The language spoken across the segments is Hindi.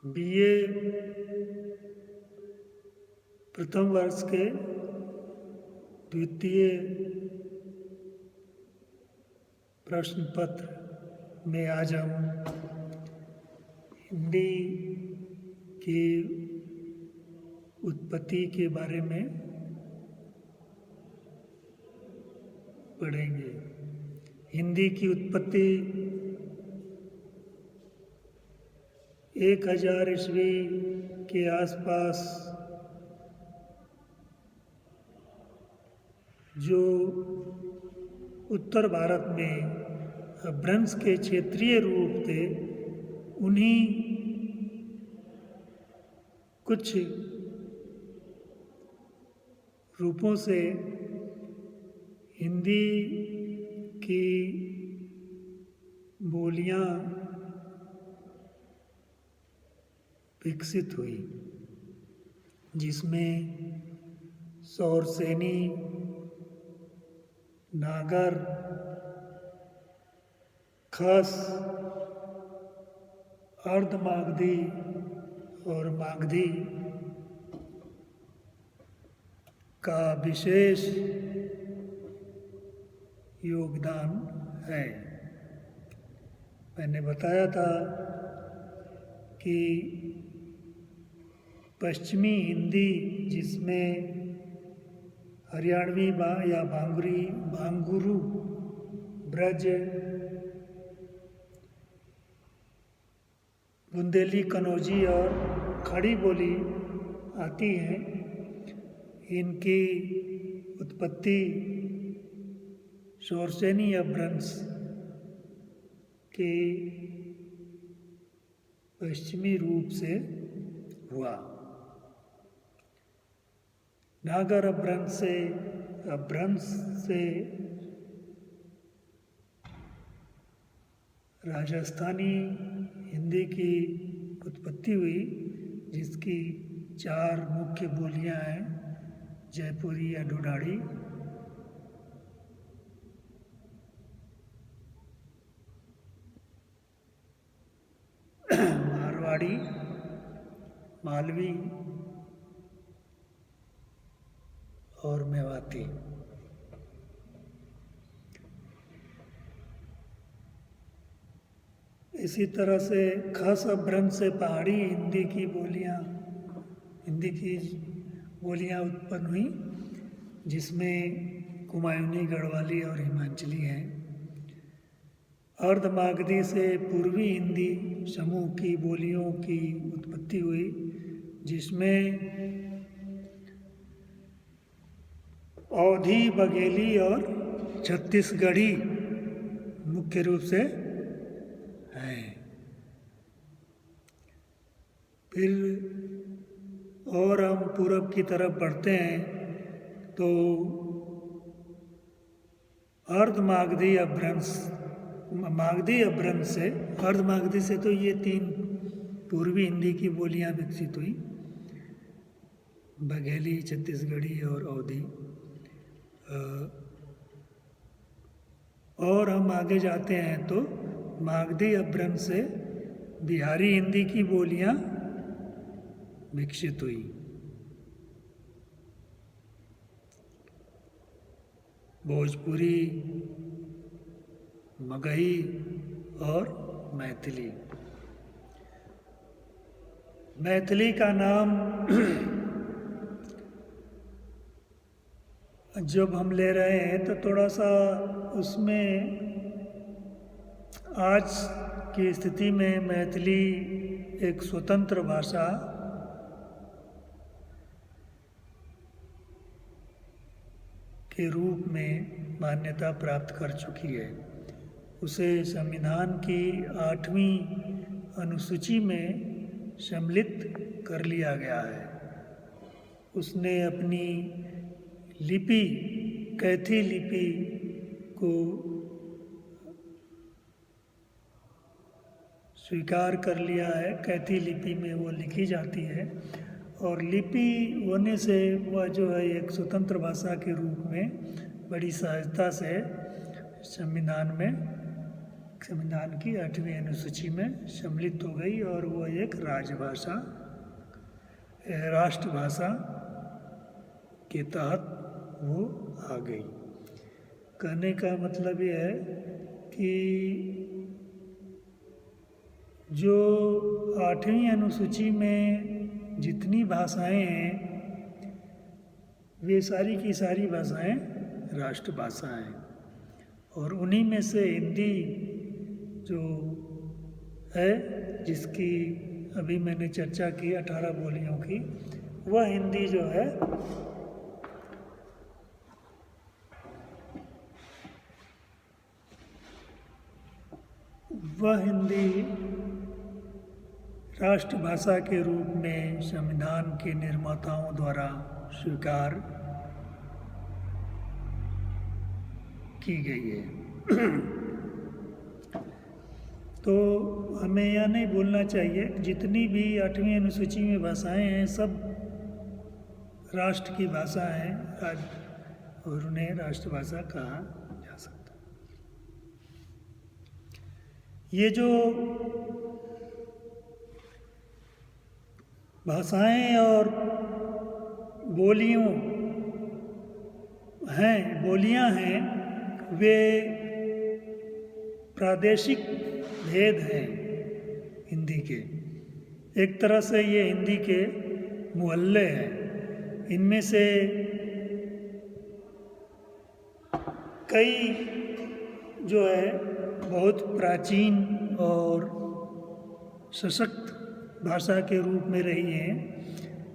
बीए प्रथम वर्ष के द्वितीय प्रश्न पत्र में आज हम हिंदी की उत्पत्ति के बारे में पढ़ेंगे। हिंदी की उत्पत्ति 1000 ईस्वी के आसपास जो उत्तर भारत में अपभ्रंश के क्षेत्रीय रूप थे, उन्हीं कुछ रूपों से हिंदी की बोलियां विकसित हुई, जिसमें सौरसेनी, नागर, खस, अर्धमागधी और मागधी का विशेष योगदान है। मैंने बताया था कि पश्चिमी हिंदी, जिसमें हरियाणवी या बांगुरू, ब्रज, बुंदेली, कनौजी और खड़ी बोली आती हैं, इनकी उत्पत्ति सौरसेनी अपभ्रंश के पश्चिमी रूप से हुआ। नागर अपभ्रंश से राजस्थानी हिंदी की उत्पत्ति हुई, जिसकी 4 मुख्य बोलियां हैं: जयपुरी या ढूढ़ाड़ी, मारवाड़ी, मालवी और मेवाती। इसी तरह से खस अपभ्रंश से पहाड़ी हिंदी की बोलियां उत्पन्न हुई, जिसमें कुमायूनी, गढ़वाली और हिमाचली हैं। अर्धमागधी से पूर्वी हिंदी समूह की बोलियों की उत्पत्ति हुई, जिसमें अवधी, बघेली और छत्तीसगढ़ी मुख्य रूप से हैं। फिर और हम पूरब की तरफ बढ़ते हैं तो अर्धमागधी अपभ्रंश से, अर्धमागधी से तो ये 3 पूर्वी हिंदी की बोलियां विकसित हुई: बघेली, छत्तीसगढ़ी और अवधी। और हम आगे जाते हैं तो मागधी अपभ्रंश से बिहारी हिंदी की बोलियां विकसित हुई। भोजपुरी, मगही और मैथिली का नाम जब हम ले रहे हैं तो थोड़ा सा उसमें आज की स्थिति में मैथिली एक स्वतंत्र भाषा के रूप में मान्यता प्राप्त कर चुकी है। उसे संविधान की 8वीं अनुसूची में सम्मिलित कर लिया गया है। उसने अपनी लिपि, कैथी लिपि को स्वीकार कर लिया है। कैथी लिपि में वो लिखी जाती है और लिपि होने से वह जो है एक स्वतंत्र भाषा के रूप में बड़ी सहजता से संविधान में संविधान की 8वीं अनुसूची में सम्मिलित हो गई और वो एक राजभाषा राष्ट्रभाषा के तहत वो आ गई। कहने का मतलब ये है कि जो 8वीं अनुसूची में जितनी भाषाएं हैं वे सारी की सारी भाषाएं राष्ट्रभाषा हैं, और उन्हीं में से हिंदी जो है, जिसकी अभी मैंने चर्चा की 18 बोलियों की, वह हिंदी जो है वह हिंदी राष्ट्रभाषा के रूप में संविधान के निर्माताओं द्वारा स्वीकार की गई है। तो हमें यह नहीं भूलना चाहिए जितनी भी 8वीं अनुसूची में भाषाएं हैं सब राष्ट्र की भाषा हैं और उन्हें राष्ट्रभाषा कहा जा सकता है। ये जो भाषाएं और बोलियां हैं वे प्रादेशिक भेद हैं हिंदी के। एक तरह से ये हिंदी के मोहल्ले हैं। इनमें से कई जो है बहुत प्राचीन और सशक्त भाषा के रूप में रही हैं,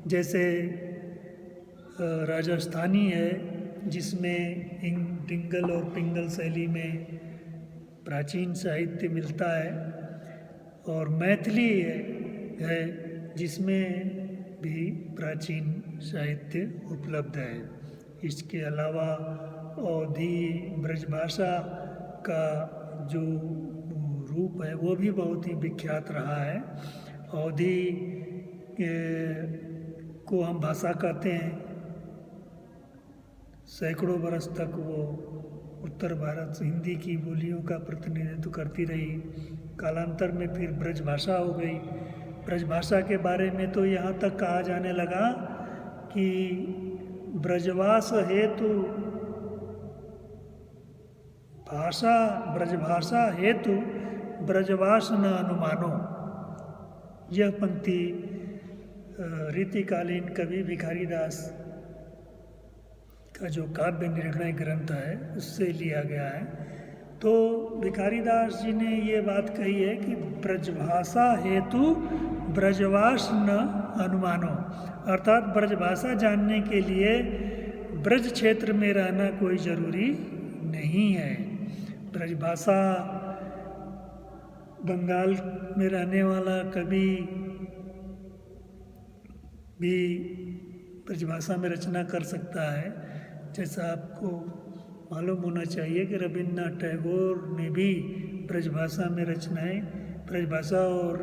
जैसे राजस्थानी है जिसमें डिंगल और पिंगल शैली में प्राचीन साहित्य मिलता है, और मैथिली है जिसमें भी प्राचीन साहित्य उपलब्ध है। इसके अलावा अवधी ब्रजभाषा का जो रूप है वो भी बहुत ही विख्यात रहा है। अवधी को हम भाषा कहते हैं। सैकड़ों बरस तक वो उत्तर भारत से हिंदी की बोलियों का प्रतिनिधित्व करती रही। कालांतर में फिर ब्रजभाषा हो गई। ब्रजभाषा के बारे में तो यहाँ तक कहा जाने लगा कि ब्रजवास हेतु ब्रजभाषा हेतु ब्रजवास न अनुमानो। यह पंक्ति रीतिकालीन कवि भिखारी दास का जो काव्य निर्णय ग्रंथ है उससे लिया गया है। तो भिखारी दास जी ने ये बात कही है कि ब्रजभाषा हेतु ब्रजवास न अनुमानो, अर्थात ब्रजभाषा जानने के लिए ब्रज क्षेत्र में रहना कोई ज़रूरी नहीं है। ब्रजभाषा बंगाल में रहने वाला कवि भी ब्रजभाषा में रचना कर सकता है। जैसा आपको मालूम होना चाहिए कि रविन्द्रनाथ टैगोर ने भी ब्रजभाषा में रचनाएं, ब्रजभाषा और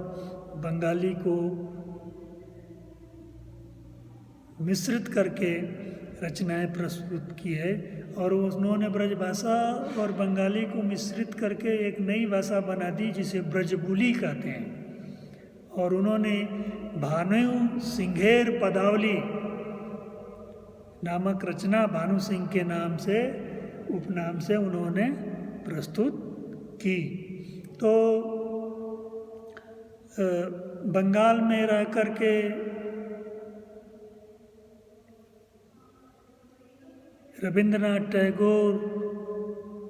बंगाली को मिश्रित करके रचनाएं प्रस्तुत की है, और उन्होंने ब्रजभाषा और बंगाली को मिश्रित करके एक नई भाषा बना दी जिसे ब्रजबुली कहते हैं। और उन्होंने भानु सिंघेर पदावली नामक रचना भानु सिंह के नाम से उपनाम से उन्होंने प्रस्तुत की। तो बंगाल में रह कर के रविन्द्रनाथ टैगोर,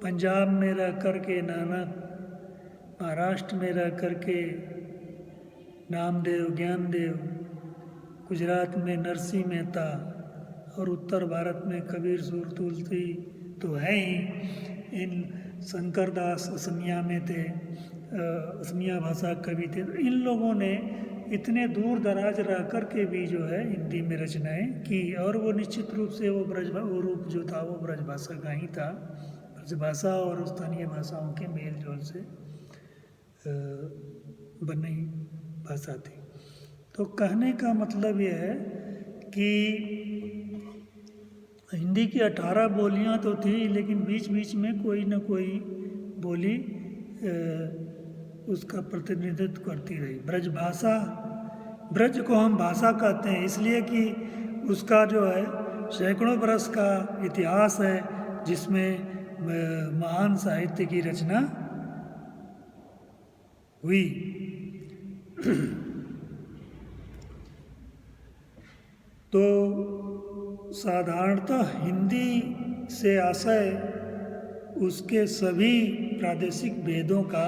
पंजाब में रह कर के नानक, महाराष्ट्र में रह कर के नामदेव ज्ञानदेव, गुजरात में नरसिंह मेहता और उत्तर भारत में कबीर सूर तुलसी तो है ही। इन शंकरदास असमिया में थे, असमिया भाषा कवि थे। इन लोगों ने इतने दूर दराज रह कर के भी जो है हिंदी में रचनाएं की, और वो निश्चित रूप से वो रूप जो था वो ब्रजभाषा का ही था। ब्रजभाषा और स्थानीय भाषाओं के मेल जोल से बनी भाषा थी। तो कहने का मतलब ये है कि हिंदी की 18 बोलियां तो थी, लेकिन बीच बीच में कोई न कोई बोली उसका प्रतिनिधित्व करती रही। ब्रज भाषा, ब्रज को हम भाषा कहते हैं इसलिए कि उसका जो है सैकड़ों बरस का इतिहास है, जिसमें महान साहित्य की रचना हुई। तो साधारणतः हिंदी से आशय उसके सभी प्रादेशिक भेदों का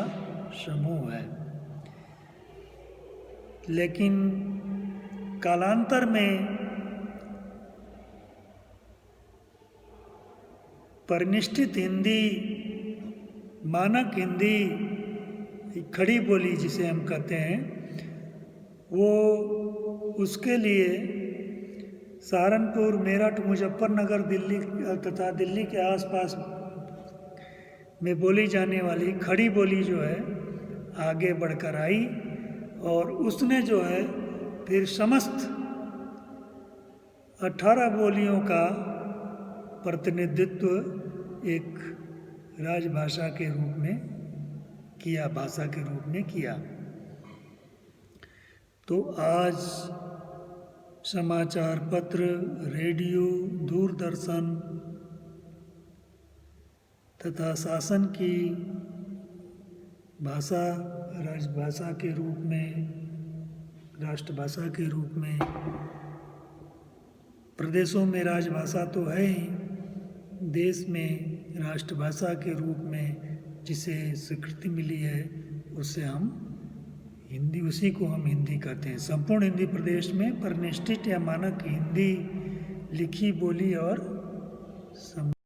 समूह है, लेकिन कालांतर में परिनिष्ठित हिंदी, मानक हिंदी, खड़ी बोली जिसे हम कहते हैं, वो उसके लिए सहारनपुर, मेरठ, मुजफ्फरनगर, दिल्ली तथा दिल्ली के आसपास में बोली जाने वाली खड़ी बोली जो है आगे बढ़कर आई, और उसने जो है फिर समस्त 18 बोलियों का प्रतिनिधित्व एक राजभाषा के रूप में किया, भाषा के रूप में किया। तो आज समाचार पत्र, रेडियो, दूरदर्शन तथा शासन की भाषा राजभाषा के रूप में, राष्ट्रभाषा के रूप में, प्रदेशों में राजभाषा तो है ही, देश में राष्ट्रभाषा के रूप में जिसे स्वीकृति मिली है उससे हम हिंदी, उसी को हम हिंदी कहते हैं। संपूर्ण हिंदी प्रदेश में परिनिष्ठित या मानक हिंदी लिखी, बोली और